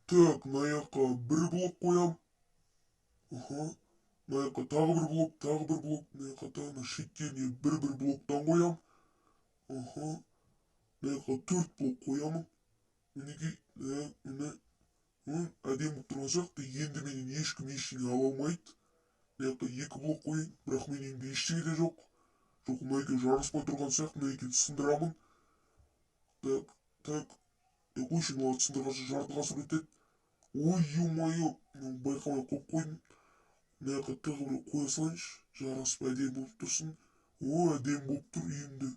Так, мына жаққа бір блок қоям. Аха. Мына жаққа тағы бір блок, мына жаққа тағы шеттеріне бір блоктан қоям. Аха. Мына жаққа 4 блок қоямын. Мінекей, міне әдемі болып тұрған сияқты. Енді менен ешкім ештеңе ала алмайды. Мына жаққа 2 блок қояйын, бірақ менің үйімде ештеңе де жоқ. Жоқ, мына екеуі жараспай тұрған сияқты, мына екеуін сындырамын. Так. Қойшы, мына сындырғанша жарты ғасыр өтеді. Ой, ё-моё, байқамай қойып қойдым. Мына жаққа тағы бір қоя салайыншы, жарасып әдемі болып тұрсын. О, әдемі болып тұр үйімді.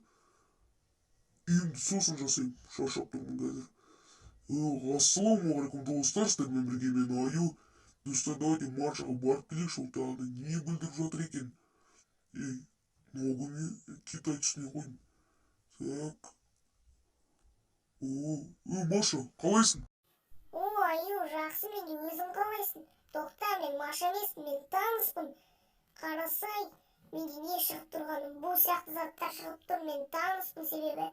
Үйімді сосын жасаймын, шаршап тұрмын қазір. Ассалаумағалейкум достар, сіздермен бірге мен Аю. Достар, давайте Машаға барып келейікші, ол тағы да не бүлдіріп жатыр екен. Ногами китай түсіне қойдым. Так. Маша, қалайсың? Аю, жақсы, менде өзің қалайсың? Тоқта, мен Маша емеспін, мен таныспын. Қарасай, менде не шығып тұрғаным, бұл сияқты заттар шығып тұр, мен таныспын себебі.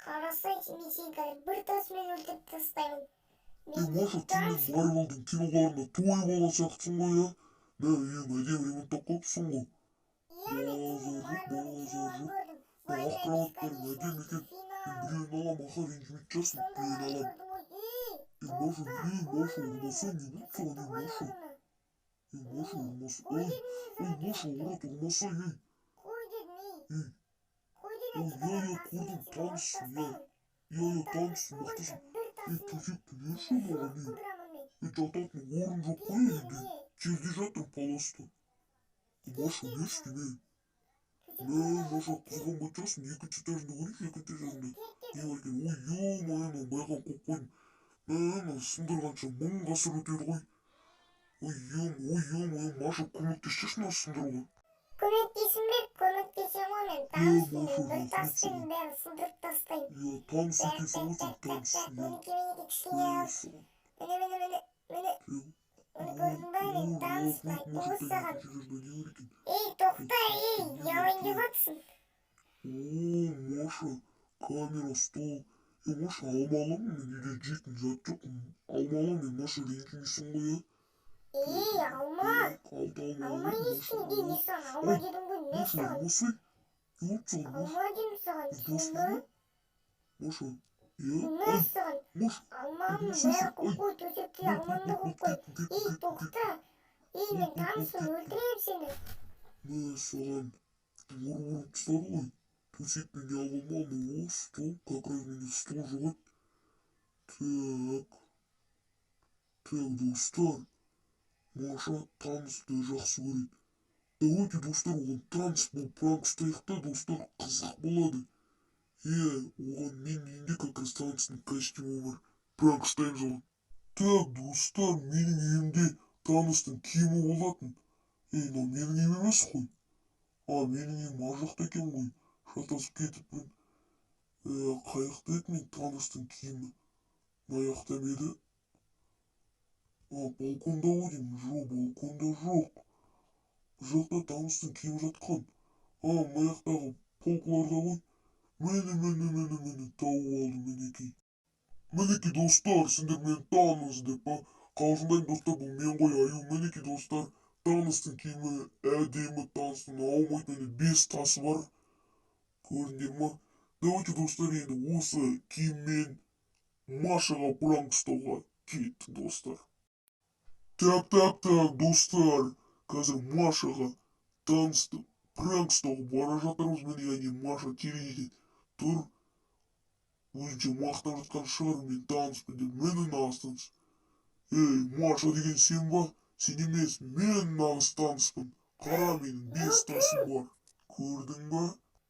Қарасай, мен сені қазір бір тасымен өлтіріп тастаймын. Маша, ты мен Марвелдің киноларына тойып алған сияқтысың ғой, иә? Мә, үйің әдемі ремонттап қойыпсың ғой. Ақ крабаттарың әдемі екен. Біреуін алам, аха, ренжімейтін жарсың, біреуін алам. Маша, ұрмасаң не болып саған, Маша? Маша, ұрмаса, Маша, ұрмаса, Қой дедім, көрдім, танысың, танысың, мақтысың. Төсекті берші маған, жататын орын жоқ қой үйде. Жерде жатыр паласта. Маша, не істеме? Маша, қызғанбайтын жарсың, екінші этажында көрейінші, екінші этажында. Не бар екен, ё-моё, байқап қойып қойдым. Сындырғанша 1000 ғасыр өтеді ғой. Ой, Маша, көмектесші мына сындыруға. Көмектесем ғой мен, таныспын, бір таспен бәрін сындырып тастаймын. Таныс екенсің ғой сен, танысың. Мінекей кішкене алып. Міне. Көрдің ба, мен таныспын, айтты ғой саған. Тоқта, не алайын деп жатсың? Маша, камера, стол. Маша, алмалым, мен үйде жейтін зат жоқ. Алмалым, мен Маша ренжімейсің ғой, алма. Алма ешкім, мен саған алма дедім ғой, мен саған. Алма дедім саған, түсін ба? Маша, Мен саған, алманың бәрі қойып қой, төсекке алманы қойып қой. Тоқта, мен таныспын, өлтірем сені. Мә, саған ұрып тастады ғой. Төсекті не алып алмадым, стол, как раз менде стол жоқ еді. Так, достар, Маша танысты жақсы көреді. Давайте, достар, оған таныс бұл пранк ұстайық та, достар, қызық болады. Оған мен үйінде как раз таныстың костюмі бар. Пранк ұстаймыз оған. Так, достар, менің үйімде таныстың киімі болатын. Мынау менің үйім емес қой. Менің үйім ар жақта екен ғой. Шатасып кетіппін. Қай жақта еді мен таныстың киімі? Мына жақта ма еді? Балконда ғой деймін. Жоқ, балконда жоқ. Бұл жақта таныстың киімі жатқан. Мына жақтағы полкаларда ғой. Міне, тауып алдым, мінекей. Мінекей, достар, сендер мені таныс деп па? Қалжыңдаймын, достар, бұл мен ғой, Аю. Мінекей, достар, таныстың киімі әдемі, таныстың аумайды, міне 5 тасы бар. Көрдіңдер ма? Давайте, достар, енді осы киіммен Машаға пранк ұстауға кетті, достар. Так, достар, қазір Машаға танысты пранк ұстауға бара жатырмыз. Міне, Маша терезеден тұр. Өзінше мақтап жатқан шығар, мен таныспын деп. Мені нағыз. Маша деген сен ба? Сен емес, мен нағыз таныспын. Қара, менің 5 тасым бар. Көрдің ба?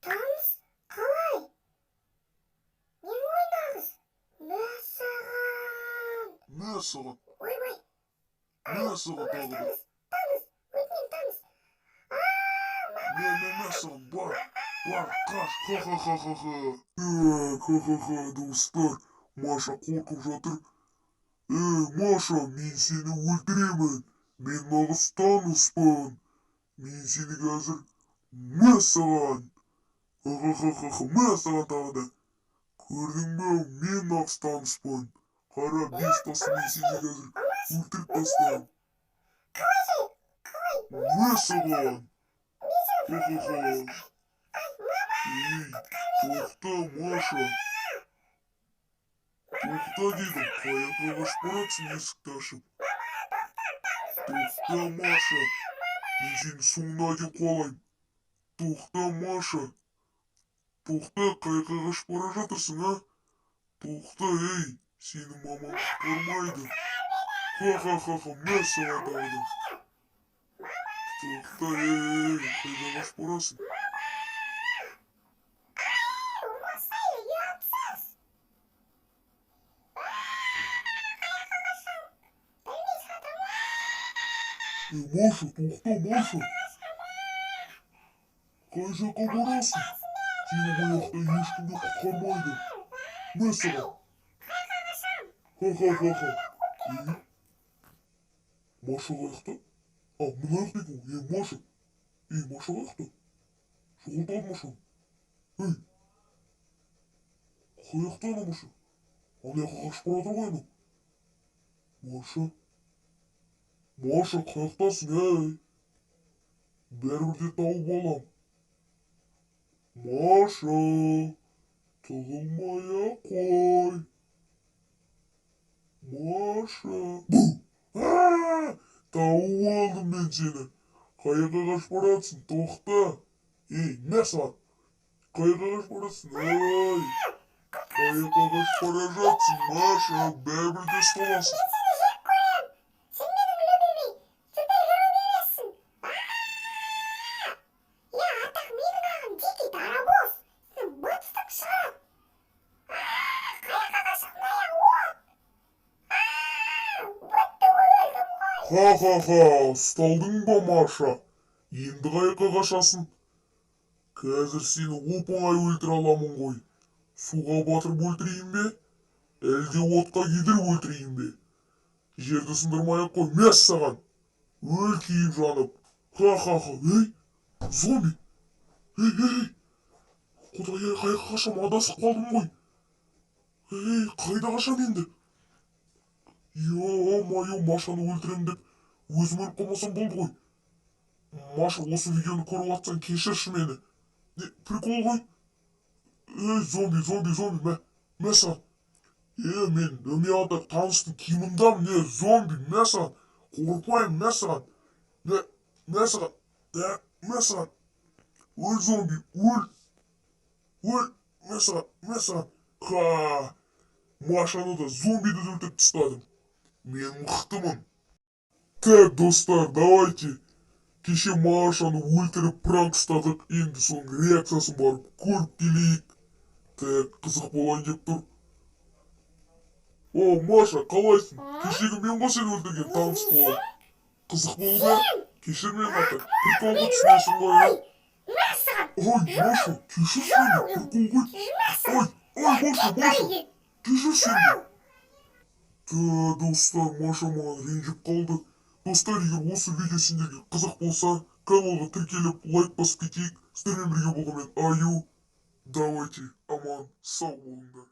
Таныс? Қалай? Не ойнағыз? Мә саған. Ойбай. Мә саған тағы да. Таныс, өтінен таныс. Мә саған, бар, қаш, ха-ха-ха. Достар, Маша қорқып жатыр. Маша, мен сені өлтіремін. Мен нағыз таныспын. Мен сені қазір мә саған. Ха-ха-ха, мә саған тағы да. Көрдің бе, мен нағыз таныспын. Қара, бес тасын мен сені қазір өлтіріп тастаймын. Мә саған. Ха-ха-ха. Ей, тоқта, Маша. Тоқта дедім, қаяққа қашып баратсың есікті ашып. Тоқта, Маша. Мен сені соңына деп қалайым. Тоқта, Маша. Тоқта, қаяққа қашып бара жатырсың, а? Тоқта, ей, сені мамаң құтқармайды. Ха-ха-ха-ха, мә саған тағы да. Тоқта, ей, қайда қашып барасың? Маша, тоқта, Маша. Қай жаққа барасың? Сені ояқта ешкімде құтқармайды. Мә саған. Ха-ха-ха-ха. Маша қаяқта? А, мына жақта екен ғой. Маша. Маша қаяқта? Жоғалтады Машаны. Қаяқта ана Маша? Ана жаққа қашып бара жатыр ғой анау. Маша. Маша, қаяқтасың, әй? Бәрібір де тауып алам. Маша, тығылмай-ақ қой. Маша. Тауып алдым мен сені. Қаяққа қашып баратсың, тоқта. Мә саған. Қаяққа қашып баратсың, ай? Қаяққа қашып бара жатсың, Маша, бәрібір де ұсталасың. Ха-ха-ха, ұсталдың ба, Маша? Енді қаяққа қашасың? Қазір сені оп-оңай өлтіре аламын ғой. Суға батырып өлтірейін бе? Әлде отқа күйдіріп өлтірейін бе? Жерді сындырмай-ақ қой, мәс саған. Өл күйіп жанып. Ха-ха-ха, зомби. Құдай-ай, қаяққа қашам, адасып қалдым ғой. Қайда қашам енді? Ё-мое, Машаны өлтірем деп өзім өліп қалмасам болды ғой. Маша, осы видеоны көріп жатсаң кешірші мені. Прикол ғой. Зомби, мә саған. Мен өмеада таныстың киімімдамын, зомби, мә саған. Қорықпаймын, мә саған. Мә саған. Өл, зомби, өл. Мә саған. Машаны да зомбиді де өлтіріп тастадым. Мен мықтымын. Так, достар, давайте. Кеше Машаны өлтіріп пранк ұстадық. Енді соның реакциясын барып көріп келейік. Так, қызық болайын деп тұр. О, Маша, қалайсың? Кешегі мен ғой сені өлтірген таныс болып. Қызық болды. Кешір мені ата. Приколға түсінесің ғой, а? Маша, кешір сені. Прикол ғой. Маша. Кешір сені. Достар, Маша маған ренжіп қалды. Достар, егер осы видео сендерге қызық болса, каналға тіркеліп лайк басып кетейік. Сіздермен бірге болған мен Аю. Давайте, аман, сау болыңдар.